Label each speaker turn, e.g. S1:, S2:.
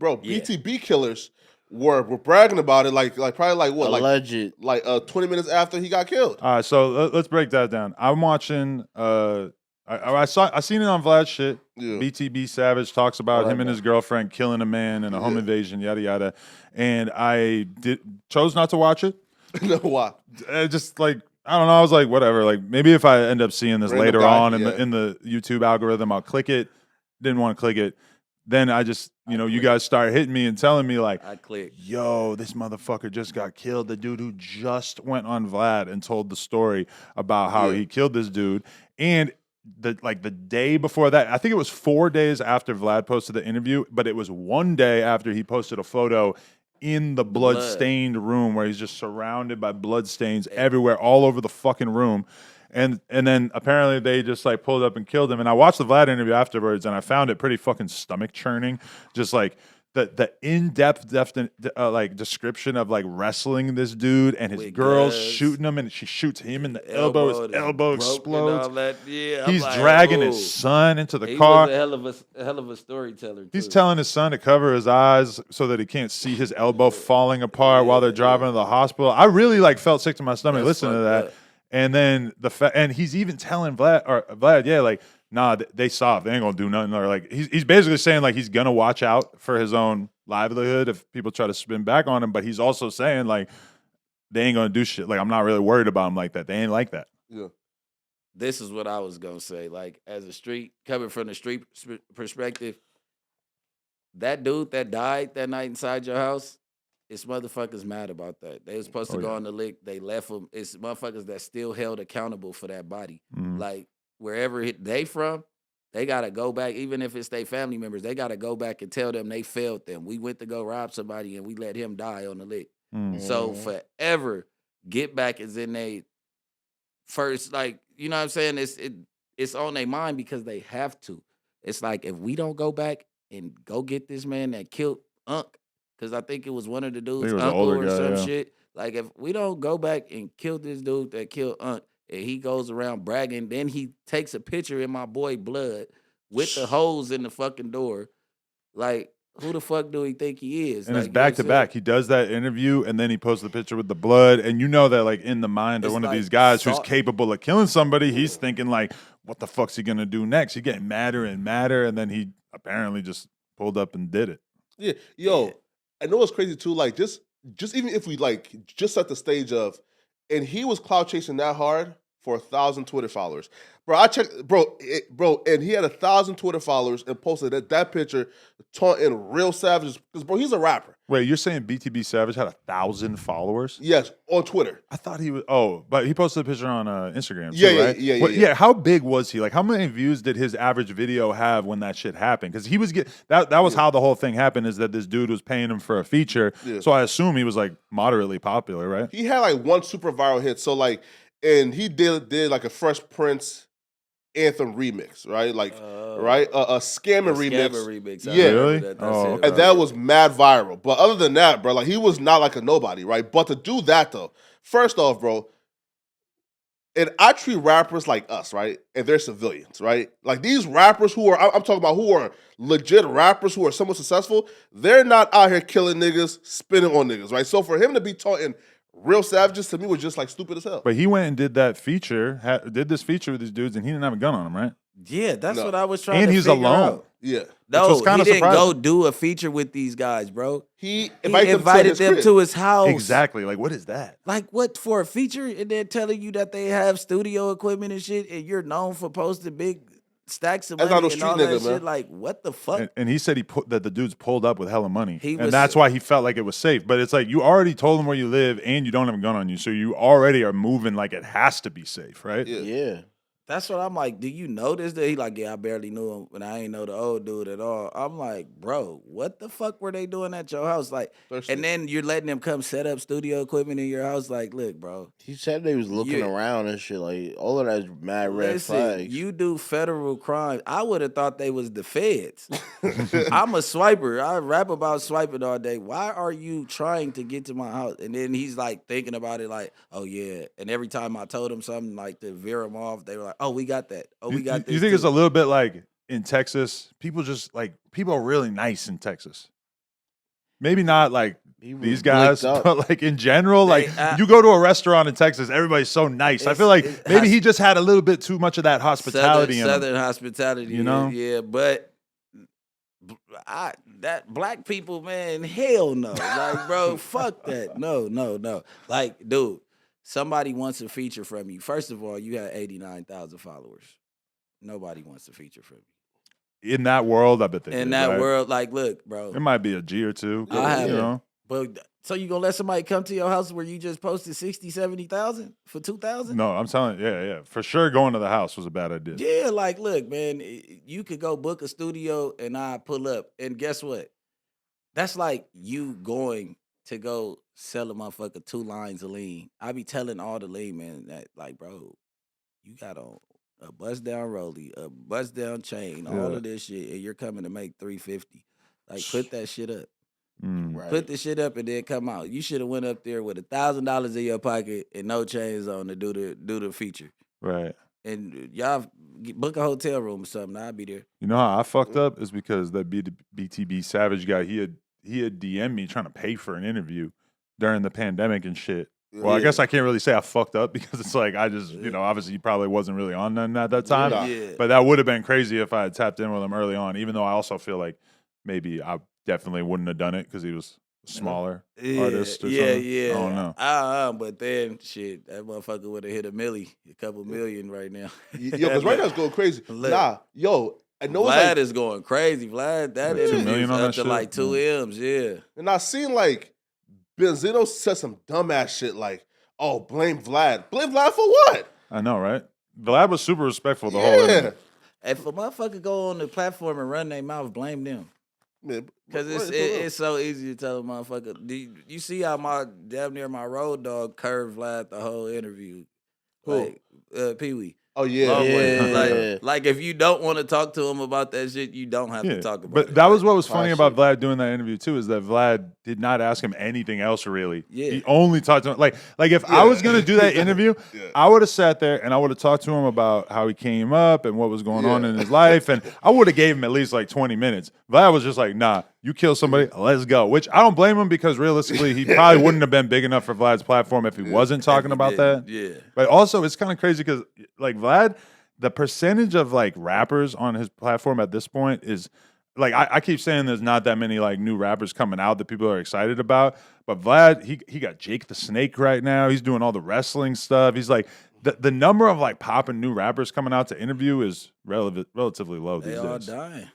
S1: bro,
S2: Yeah.
S1: BTB killers were bragging about it like probably like what
S3: Alleged.
S1: like 20 minutes after he got killed.
S4: All right, so let's break that down. I'm watching. I seen it on Vlad's shit.
S1: Yeah.
S4: BTB Savage talks about him and his girlfriend killing a man in a home invasion, yada yada. And I chose not to watch it.
S1: No, why?
S4: Just like I don't know. I was like, whatever. Like maybe if I end up seeing this
S1: Random
S4: later
S1: guy,
S4: on in the YouTube algorithm, I'll click it. Didn't want to click it. Then I just, you guys start hitting me and telling me like,
S2: I clicked.
S4: yo, this motherfucker just got killed. The dude who just went on Vlad and told the story about how he killed this dude. And the day before that, I think it was 4 days after Vlad posted the interview, but it was 1 day after he posted a photo in the blood-stained room where he's just surrounded by blood stains everywhere, all over the fucking room. And then apparently they just like pulled up and killed him. And I watched the Vlad interview afterwards, and I found it pretty fucking stomach churning. Just like the in-depth description of like wrestling this dude and his girl's shooting him, and she shoots him in the elbow. His elbow explodes.
S2: Yeah,
S4: he's dragging his son into the car.
S2: He was a hell of a storyteller.
S4: He's telling his son to cover his eyes so that he can't see his elbow falling apart while they're driving to the hospital. I really like felt sick to my stomach listening to that. And then and he's even telling Vlad, yeah, like, nah, they soft. They ain't gonna do nothing. Or like, he's basically saying like he's gonna watch out for his own livelihood if people try to spin back on him. But he's also saying like they ain't gonna do shit. Like I'm not really worried about him like that. They ain't like that.
S1: Yeah.
S2: This is what I was gonna say. Like as coming from the street perspective, that dude that died that night inside your house. It's motherfuckers mad about that. They was supposed to go on the lick. They left them. It's motherfuckers that still held accountable for that body. Like, wherever they from, they got to go back. Even if it's their family members, they got to go back and tell them they failed them. We went to go rob somebody, and we let him die on the lick. So, forever, Get Back is in they first, like, you know what I'm saying? It's on their mind because they have to. It's like, if we don't go back and go get this man that killed Unc, because I think it was one of the dudes, uncle or some shit. Like, if we don't go back and kill this dude that killed Unc, and he goes around bragging, then he takes a picture in my boy blood with the holes in the fucking door. Like, who the fuck do he think he is?
S4: And
S2: like,
S4: it's back to back. He does that interview, and then he posts the picture with the blood. And you know that, like, in the mind of one of these guys who's capable of killing somebody, he's thinking, like, what the fuck's he going to do next? He's getting madder and madder, and then he apparently just pulled up and did it.
S1: Yeah. Yo. I know it's crazy too. Like just even if we like just set the stage of, and he was cloud chasing that hard for 1,000 Twitter followers, bro. I checked, bro, and he had 1,000 Twitter followers and posted that picture taunting real savages because bro, he's a rapper.
S4: Wait, you're saying BTB Savage had 1,000 followers?
S1: Yes, on Twitter.
S4: I thought he was. Oh, but he posted a picture on Instagram. Too,
S1: Yeah,
S4: right?
S1: Yeah.
S4: How big was he? Like, how many views did his average video have when that shit happened? Because he was that was how the whole thing happened. Is that this dude was paying him for a feature? Yeah. So I assume he was like moderately popular, right?
S1: He had like one super viral hit. So like, and he did like a Fresh Prince anthem remix, right? Like, right? A scamming remix.
S4: Yeah. Really?
S1: And that was mad viral. But other than that, bro, like he was not like a nobody, right? But to do that though, first off, bro, and I treat rappers like us, right? And they're civilians, right? Like these rappers who are, I'm talking about who are legit rappers who are somewhat successful, they're not out here killing niggas, spinning on niggas, right? So for him to be taunting real savages to me was just like stupid as hell.
S4: But he went and did that feature, did this feature with these dudes, and he didn't have a gun on him, right?
S2: Yeah, that's what I was trying to
S4: figure out. And he's alone.
S1: Yeah.
S2: No, he didn't go do a feature with these guys, bro.
S1: He
S2: invited them to his house.
S4: Exactly. Like, what is that?
S2: Like, what, for a feature? And they're telling you that they have studio equipment and shit, and you're known for posting big stacks of money and all that shit. Like, what the fuck?
S4: And he said that the dudes pulled up with hella money. And that's why he felt like it was safe. But it's like, you already told him where you live, and you don't have a gun on you. So you already are moving like it has to be safe, right?
S3: Yeah.
S2: That's what I'm like, do you know this dude? He like, yeah, I barely knew him, and I ain't know the old dude at all. I'm like, bro, what the fuck were they doing at your house? Like, and then you're letting them come set up studio equipment in your house. Like, look, bro.
S3: He said they was looking around and shit. Like, all of that is mad red flags.
S2: You do federal crimes. I would have thought they was the feds. I'm a swiper. I rap about swiping all day. Why are you trying to get to my house? And then he's like thinking about it like, oh, yeah. And every time I told him something like to veer him off, they were like, oh, we got that. Oh, we got this.
S4: You think it's a little bit like in Texas, people are really nice in Texas. maybe not like
S3: He was
S4: these guys,
S3: blicked up.
S4: but like in general, like
S2: They-
S4: you go to a restaurant in Texas, everybody's so nice. I feel like
S2: it's-
S4: maybe he just had a little bit too much of that hospitality in him.
S2: Southern hospitality,
S4: You know?
S2: yeah, but that black people, man, hell no, like, bro, fuck that, no, like, dude, somebody wants a feature from you. First of all, you had 89,000 followers. Nobody wants a feature from you.
S4: In that world, I bet they
S2: In
S4: did,
S2: that
S4: right?
S2: world, like, look, bro,
S4: It might be a G or two.
S2: I have
S4: you
S2: it.
S4: know.
S2: But so you gonna let somebody come to your house where you just posted 60, 70,000 for 2,000?
S4: No, I'm telling you, yeah. For sure going to the house was a bad idea.
S2: Yeah, like, look, man, you could go book a studio and I pull up, and guess what? That's like you going to go sell a motherfucker 2 lines of lean. I be telling all the lean men that, like, bro, you got on a bust down rollie, a bust down chain, all
S4: Yeah.
S2: of this shit, and you're coming to make $350. Like, put that shit up.
S3: Right.
S2: Put the shit up and then come out. You should have went up there with $1,000 in your pocket and no chains on to do the feature.
S4: Right.
S2: And y'all book a hotel room or something. I'll be there.
S4: You know how I fucked up is because that BTB Savage guy, he had DM'd me trying to pay for an interview during the pandemic and shit. Well, I guess I can't really say I fucked up because it's like I just, obviously he probably wasn't really on none at that time.
S2: Yeah.
S4: But that would have been crazy if I had tapped in with him early on, even though I also feel like maybe I definitely wouldn't have done it because he was a smaller artist or something. I don't know.
S2: But then, shit, that motherfucker would have hit a couple million right now.
S1: Yo, because right now it's going crazy.
S2: Look.
S1: Nah, yo, I know
S2: Vlad
S1: like,
S2: is going crazy. Vlad, that
S4: Like 2
S2: interview
S4: million
S2: is
S4: on
S2: up
S4: that
S2: to
S4: shit?
S2: like 2 M's, yeah.
S1: and I seen like Benzino said some dumbass shit like, "Oh, blame Vlad. Blame Vlad for what?"
S4: I know, right? Vlad was super respectful the whole interview.
S2: If a motherfucker go on the platform and run their mouth, blame them.
S1: Man,
S2: Because it's so easy to tell a motherfucker. You see how my damn near my road dog curved Vlad the whole interview?
S1: Who?
S2: Like, Pee Wee.
S1: Oh yeah,
S3: Yeah.
S2: Like if you don't want to talk to him about that shit, you don't have to talk about it.
S4: But that was what was funny
S1: Fire
S4: about
S1: shit.
S4: Vlad doing that interview too, is that Vlad did not ask him anything else really.
S2: Yeah.
S4: He only talked to him like if I was gonna do that interview,
S1: Yeah.
S4: I would have sat there and I would have talked to him about how he came up and what was going on
S1: Yeah.
S4: in his life, and I would have gave him at least like 20 minutes. Vlad was just like, nah, you kill somebody, let's go. Which I don't blame him because realistically, he probably wouldn't have been big enough for Vlad's platform if he wasn't talking about that.
S2: Yeah.
S4: But also, it's kind of crazy because, like, Vlad, the percentage of like rappers on his platform at this point is like I keep saying there's not that many like new rappers coming out that people are excited about. But Vlad, he got Jake the Snake right now. He's doing all the wrestling stuff. He's like the number of like popping new rappers coming out to interview is relatively low
S2: They
S4: these
S2: all
S4: days.
S2: dying.